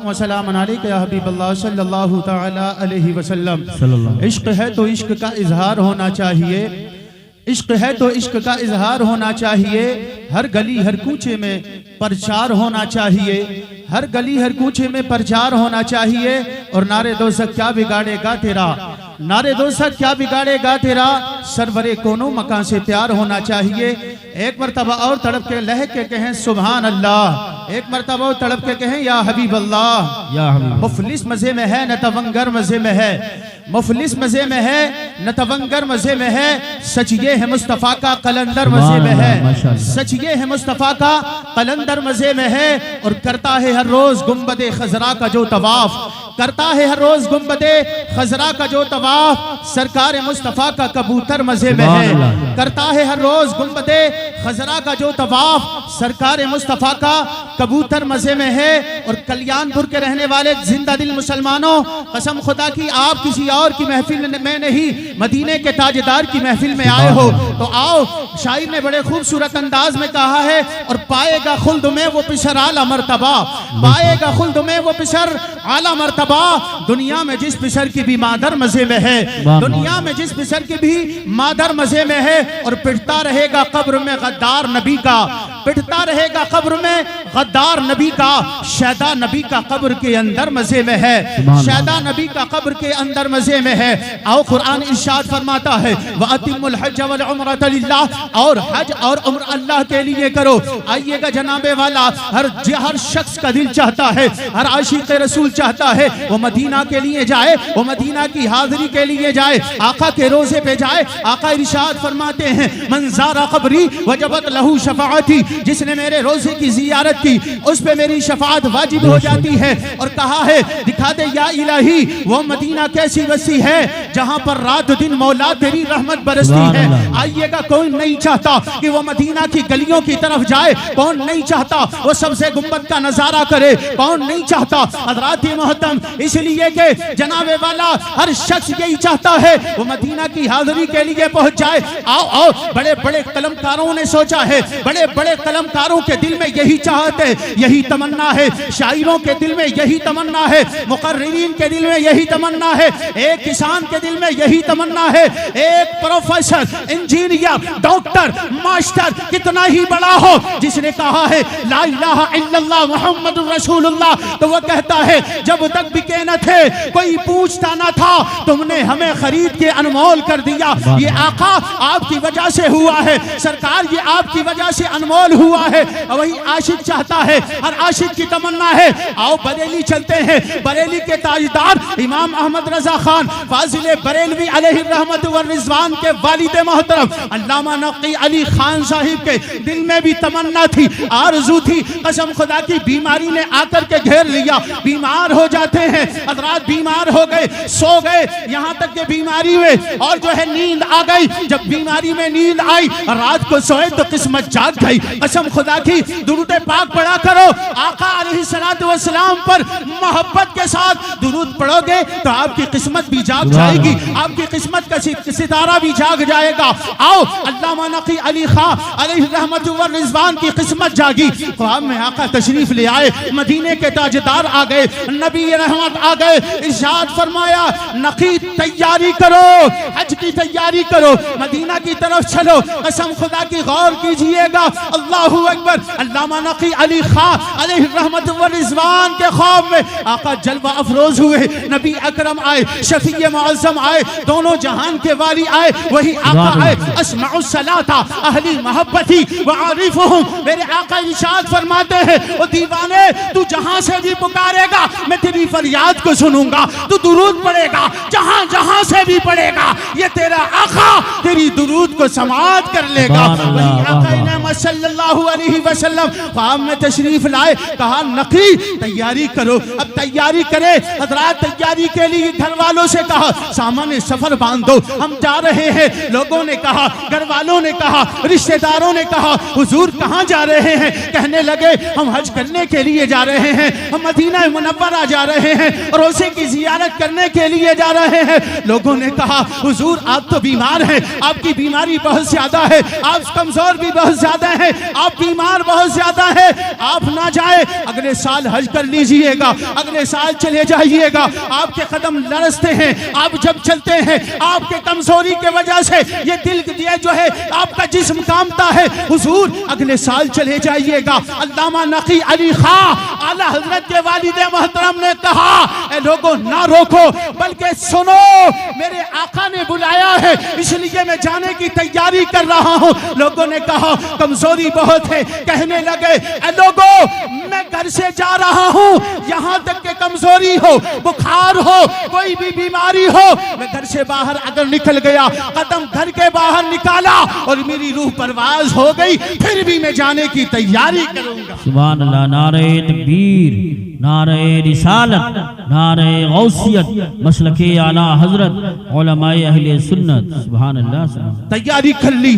و سلام علیک یا حبیب اللہ صلی اللہ تعالی علیہ وسلم۔ عشق ہے تو عشق کا اظہار ہونا چاہیے، عشق ہے تو عشق کا اظہار ہونا چاہیے، ہر گلی ہر کوچے میں پرچار ہونا چاہیے، ہر گلی ہر کوچے میں پرچار ہونا چاہیے۔ اور نعرے دوزخ کیا بگاڑے گا تیرا، نعرے دوزخ کیا بگاڑے گا تیرا، سرور کونوں مکان سے پیار ہونا چاہیے۔ ایک مرتبہ اور تڑپ کے لہک کے کہیں سبحان اللہ، ایک مرتبہ اور تڑپ کے کہیں یا حبیب اللہ۔ مفلس مزے میں ہے نہ تونگر مزے میں ہے، مفلس مزے میں ہے نہ تونگر مزے میں ہے، سچ یہ ہے مصطفیٰ کا قلندر مزے میں ہے، سچ یہ ہے مصطفیٰ کا قلندر مزے میں ہے۔ اور کرتا ہے ہر روز گنبد خضرا کا جو طواف، کرتا ہے ہر روز گنبد خضرا کا جو طواف، سرکار مصطفیٰ کا کبوتر مزے میں ہے، کرتا ہے ہر روز گنبد خضرا کا جو طواف، سرکار مصطفیٰ کا کبوتر مزے میں ہے۔ اور کلیان پور کے رہنے والے زندہ دل مسلمانوں، قسم خدا کی آپ کسی اور کی محفل میں نہیں، مدینے کے تاجدار کی محفل میں آئے ہو تو آؤ۔ شاعر نے بڑے خوبصورت انداز میں کہا ہے، اور پائے گا خلد میں وہ پسر اعلیٰ مرتبہ، پائے گا خلد میں وہ پسر اعلیٰ مرتبہ۔ دنیا میں جس پسر کی بھی مادر مزے میں ہے، دنیا میں جس پسر کی بھی مادر مزے میں ہے۔ اور پٹتا رہے گا قبر میں غدار نبی کا، پٹتا رہے گا قبر میں غدار نبی کا، شیدا نبی کا قبر کے اندر مزے میں ہے، شیدا نبی کا قبر کے اندر مزے میں ہے۔ آؤ قرآن ارشاد فرماتا ہے وَأَتِمُّ الْحَجَّ وَالْعُمْرَةَ لِلَّهِ، اور حج اور عمر اللہ کے لیے کرو۔ آئیے گا جناب والا، ہر شخص کا دل چاہتا ہے، ہر عاشق رسول چاہتا ہے وہ مدینہ کے لیے جائے، وہ مدینہ کی حاضری کے لیے جائے، آقا کے روزے پہ جائے۔ آقا ارشاد فرماتے ہیں من زار قبری وجبت لہو شفاعتی، جس نے میرے روزے کی زیارت کی اس پہ میری شفاعت واجب ہو جاتی ہے۔ اور کہا ہے دکھا دے یا الہی وہ مدینہ کیسی وسیع ہے جہاں پر رات دن مولا تیری رحمت برستی ہے۔ آئیے گا، کون نہیں چاہتا کہ وہ مدینہ کی گلیوں کی طرف جائے، کون نہیں چاہتا وہ سبز گنبد کا نظارہ کرے، کون نہیں چاہتا۔ حضرات محترم، اس لیے کہ جناب والا ہر شخص یہی چاہتا ہے وہ مدینہ کی حاضری کے لیے پہنچ جائے۔ آؤ آؤ، بڑے بڑے قلمکاروں نے سوچا ہے، بڑے بڑے قلمکاروں کے دل میں یہی چاہت ہے، یہی تمنا ہے، شاعروں کے دل میں یہی تمنا ہے، مقررین کے دل میں یہی تمنا ہے، ایک کسان کے دل میں یہی تمنا ہے، ایک پروفیسر، انجینئر، ڈاکٹر، ماسٹر کتنا ہی بڑا ہو، جس نے کہا ہے لا الہ الا اللہ محمد رسول اللہ، تو وہ کہتا ہے جب تک بکے نہ تھے کوئی پوچھتا نہ تھا، تم نے ہمیں خرید کے انمول کر دیا۔ یہ آقا آپ کی وجہ سے ہوا ہے، سرکار یہ آپ کی وجہ سے انمول ہوا ہے۔ وہی عاشق چاہتا ہے، ہر عاشق کی تمنا ہے۔ آؤ بریلی چلتے ہیں، بریلی کے تاجدار امام احمد رضا خان فاضل بریلوی علیہ الرحمت والرضوان کے والد محترم علامہ نقی علی خان صاحب کے دل میں بھی تمنا تھی، آرزو تھی۔ قسم خدا کی بیماری نے آ کر کے گھیر لیا، بیمار ہو جاتے ہیں حضرات، بیمار ہو گئے، سو گئے، یہاں تک کہ بیماری میں اور جو ہے نیند آ گئی۔ جب بیماری میں نیند آئی، رات کو سوئے تو قسمت جاگ گئی۔ قسم خدا کی درود پاک پڑھا کرو، آقا علیہ السلام پر محبت کے ساتھ درود پڑھو گے تو آپ کی قسمت بھی جاگ جائے گی، آپ کی قسمت کا ستارہ بھی جاگ جائے گا۔ آؤ علامہ نقی علی خان علیہ الرحمت والرضوان کی قسمت جاگی، خواب میں آقا تشریف لے آئے، مدینے کے تاجدار آ گئے، نبی رحمت آ گئے، ارشاد فرمایا نقی تیاری کرو، حج کی تیاری کرو، مدینہ کی طرف چلو۔ قسم خدا کی غور کیجئے گا، اللہ اکبر۔ علامہ نقی علی خان علیہ الرحمت والرضوان کے خواب میں آقا جلوہ افروز ہوئے، نبی اکرم آئے، شفیع معظم آئے، دونوں جہان کے والی آئے، وہی آقا آئے۔ اسمع الصلاۃ اہلی محبتی وعارفہم، میرے آقا ارشاد فرماتے ہیں او دیوانے تو جہاں سے بھی پکارے گا میں تیری فریاد کو سنوں گا، تو درود پڑے گا جہاں جہاں سے بھی پڑے گا، یہ تیرا آقا تیری درود کو سماعت کر لے گا۔ وہی آقا انعام صلی اللہ علیہ وسلم خواب میں تشریف لائے، کہا نقی تیاری کرو۔ اب تیاری کرے حضرات، تیاری کے لیے گھر والوں سے کہا سامان سفر باندھو، ہم جا رہے ہیں۔ لوگوں نے کہا، گھر والوں نے کہا، رشتہ داروں نے کہا حضور کہاں جا رہے ہیں؟ کہنے لگے ہم حج کرنے کے لیے جا رہے ہیں، ہم مدینہ منورہ جا رہے ہیں، روزے کی زیارت کرنے کے لیے جا رہے ہیں۔ لوگوں نے کہا حضور آپ تو بیمار ہیں، آپ کی بیماری بہت زیادہ ہے، آپ کمزور کمزور بھی بہت زیادہ ہیں، آپ بیمار بہت زیادہ ہیں، آپ نہ جائے، اگلے سال حج کر لیجئے گا، اگلے سال چلے جائیے گا، آپ کے قدم لرزتے ہیں، آپ جب چلتے ہیں آپ کے کمزوری کے وجہ سے یہ دل یہ جو ہے آپ کا جسم کامتا ہے، حضور اگلے سال چلے جائیے گا۔ علامہ نقی علی خاں اعلیٰ حضرت کے والد محترم نے کہا اے لوگوں نہ روکو بلکہ سنو، میرے آقا نے بلایا ہے اس لیے میں جانے کی تیاری کر رہا ہوں۔ لوگوں نے کہا کمزوری بہت ہے، کہنے لگے اے لوگوں میں گھر سے جا رہا ہوں، یہاں تک کہ کمزوری ہو، بخار ہو، کوئی بھی بیماری ہو، میں گھر سے باہر اگر نکل گیا، قدم گھر کے باہر نکالا اور میری روح پرواز ہو گئی، پھر بھی میں جانے کی تیاری کروں گا۔ سبحان اللہ، نعرہ تکبیر، نعرہ رسالت، نعرہ غوثیت، مسلک اعلیٰ حضرت، علماء اہل سنت، سبحان اللہ سبحان اللہ۔ تیاری کر لی،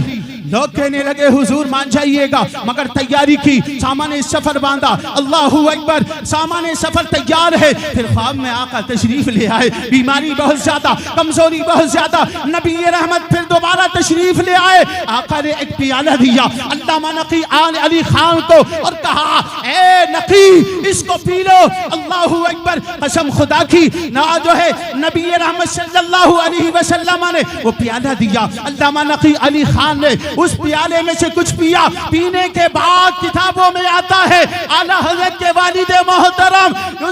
لوگ کہنے لگے حضور مان جائیے گا، مگر تیاری کی، سامان سفر باندھا، اللہ اکبر، سامان سفر تیار ہے۔ پھر خواب میں آقا تشریف لے آئے، بیماری بہت زیادہ، کمزوری بہت زیادہ، نبی رحمت پھر دوبارہ تشریف لے آئے، آقا نے ایک پیالہ دیا علامہ نقی علی خان کو اور کہا اے نقی اس کو پی لو۔ اللہ اکبر، قسم خدا کی نہ جو ہے نبی رحمت صلی اللہ علیہ وسلم نے وہ پیالہ دیا، علامہ نقی علی خان نے اس پیالے میں سے کچھ پیا، پینے کے بعد کتابوں میں آتا ہے اعلیٰ حضرت کے والد محترم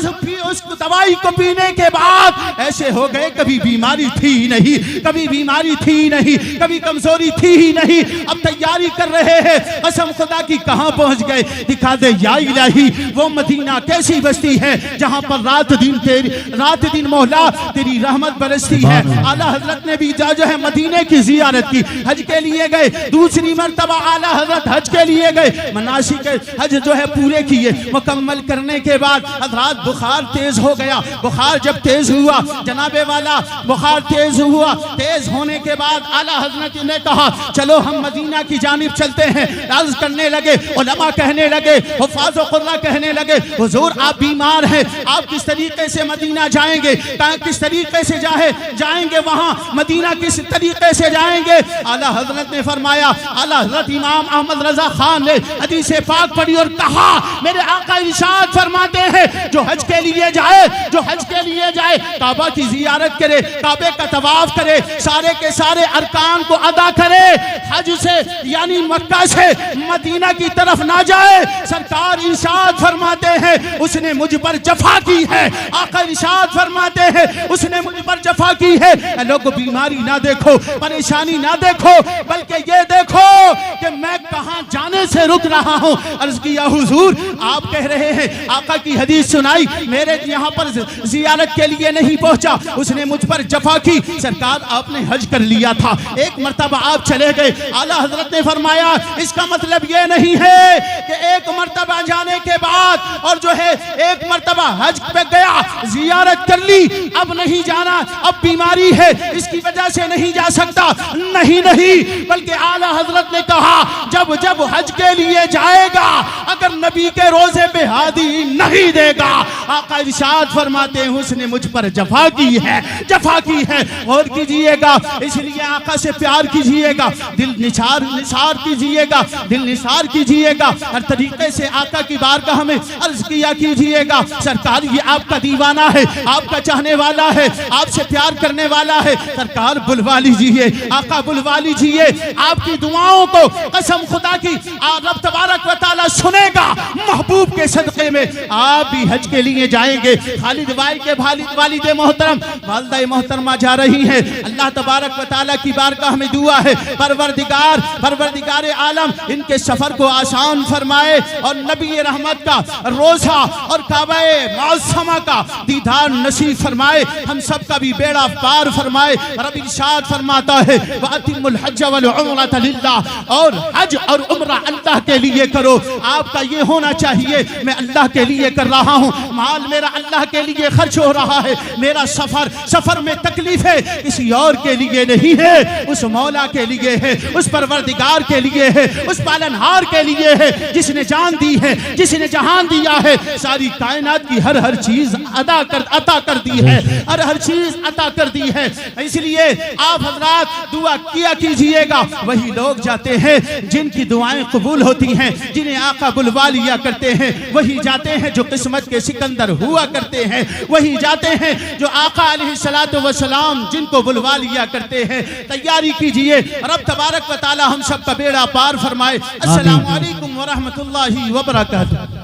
اس دوائی کو پینے کے بعد ایسے ہو گئے کبھی بیماری تھی ہی نہیں، کبھی بیماری تھی ہی نہیں، کبھی کمزوری تھی ہی نہیں، اب تیاری کر رہے ہیں، قسم خدا کی کہاں پہنچ گئے؟ دکھا دے یا الہی وہ مدینہ کیسی بستی ہے جہاں پر رات دن مولا تیری رحمت برستی ہے۔ اعلیٰ حضرت نے بھی جو ہے مدینے کی زیارت کی، حج کے لیے گئے، دوسری مرتبہ اعلیٰ حضرت حج کے لیے گئے، مناسک حج جو ہے پورے کیے، مکمل کرنے کے بعد حضرات بخار تیز ہو گیا، بخار جب تیز ہوا جناب والا بخار تیز ہوا، تیز ہونے کے بعد اعلیٰ حضرت نے کہا چلو ہم مدینہ کی جانب چلتے ہیں۔ عرض کرنے لگے، علماء کہنے لگے، حفاظ و قراء کہنے لگے حضور آپ بیمار ہیں، آپ کس طریقے سے مدینہ جائیں گے، کس طریقے سے جائیں گے وہاں مدینہ، کس طریقے سے جائیں گے؟ اعلیٰ حضرت نے فرمایا، اعلیٰ حضرت امام احمد رضا خان نے حدیث پاک پڑھی اور کہا میرے آقا ارشاد فرماتے ہیں جو حج کے لیے جائے کعبہ کی زیارت کرے، کعبے کا طواف کرے، سارے کے سارے ارکان کو ادا کرے، حج سے یعنی مکہ سے مدینہ کی طرف نہ جائے، سرکار ارشاد فرماتے ہیں اس نے مجھ پر جفا کی ہے۔ آقا ارشاد فرماتے ہیں اس نے مجھ پر جفا کی ہے۔ لوگوں بیماری نہ دیکھو، پریشانی نہ دیکھو، بلکہ یہ دیکھو کہ میں کہاں جانے سے رک رہا ہوں۔ عرض کیا حضور آپ کہہ رہے ہیں، آقا کی حدیث سنائی، میرے یہاں پر زیارت کے لیے نہیں پہنچا، اس نے مجھ پر جفا کی۔ سرکار آپ نے حج کر لیا تھا، ایک مرتبہ آپ چلے گئے، اعلیٰ حضرت نے فرمایا اس کا مطلب یہ نہیں ہے کہ ایک مرتبہ جانے کے بعد اور جو ہے ایک مرتبہ حج پہ گیا، زیارت کر لی، اب نہیں جانا، اب بیماری ہے اس کی وجہ سے نہیں جا سکتا، نہیں، بلکہ اعلیٰ حضرت نے کہا جب حج کے لیے جائے گا اگر نبی کے روزے پہ ہادی نہیں دے گا، آقا ارشاد فرماتے ہیں اس نے مجھ پر جفا کی ہے۔ غور کیجئے گا، اس لیے آقا سے پیار کیجئے گا، دل نثار کیجئے گا، ہر طریقے سے آقا کی بارگاہ میں عرض کیا کیجئے گا سرکار یہ آپ کا دیوانہ ہے، آپ کا چاہنے والا ہے، آپ سے پیار کرنے والا ہے، سرکار بلوا لیجئے، آقا بلوا لیجئے، آپ کی دعاؤں کو قسم خدا کی رب تبارک و تعالی سنے گا، محبوب کے صدقے میں آپ بھی حج کے لیے جائیں گے۔ خالد بھائی کے والد محترم والدہ محترمہ جا رہی ہیں، اللہ تبارک و تعالی کی بارگاہ میں دعا ہے پروردگار عالم ان کے سفر کو آسان فرمائے اور نبی رحمت کا روزہ اور کعبہ معظمہ کا دیدار نصیب فرمائے، ہم سب کا بھی بیڑا پار فرمائے۔ رب ارشاد فرماتا ہے وَأَتِمُّ الْحَجَّ وَالْعُمْرَةَ لِلَّهِ، اور حج اور عمرہ اللہ کے لیے کرو۔ آپ کا یہ ہونا چاہیے میں اللہ کے لیے کر رہا ہوں، مال میرا اللہ کے لیے خرچ ہو رہا ہے، میرا سفر میں تکلیف ہے کسی اور کے لیے نہیں ہے، اس مولا کے لیے ہے، اس پروردگار کے لیے ہے، اس پالنہار کے لیے ہے جس نے جان دی ہے، جس نے جہان دیا ہے، ساری کائنات کی ہر چیز عطا کر دی ہے، ہر چیز عطا کر دی ہے۔ اس لیے آپ حضرات دعا کیا کیجئے گا، وہی لوگ جاتے ہیں جن کی دعائیں قبول ہوتی ہیں، جنہیں آقا بلوا لیا کرتے ہیں، وہی جاتے ہیں جو قسمت کے سکندر ہوا کرتے ہیں، وہی جاتے ہیں جو آقا علیہ السلام جن کو بلوا لیا کرتے ہیں۔ تیاری کیجئے، رب تبارک و تعالی ہم سب کا بیڑا پار فرمائے۔ السلام علیکم ورحمۃ اللہ وبرکاتہ۔